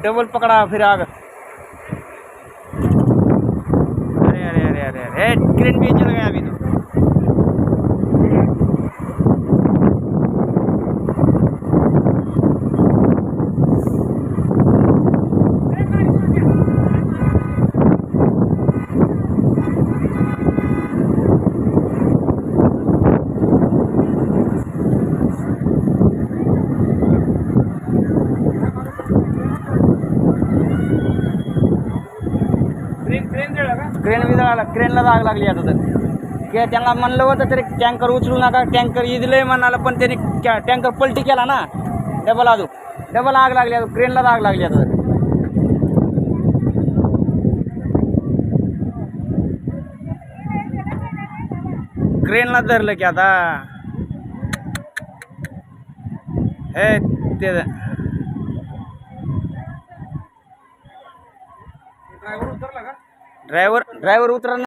Double पकड़ा फिर आग। अरे अरे अरे अरे अरे क्रेन भी चल गया अभी तो। क्रेन बी जळाला, क्रेनला आग लागली आता तर. की त्यांना म्हणलं होतं तरी टँकर उचलू नका, टँकर इजलंय म्हणाला, पण त्यांनी टँकर पलटी केला ना, डबल आग लागली आता, क्रेनला आग लागली आता तर. क्रेनला धरलं की आता हे ते ड्रायव्हर उतरला.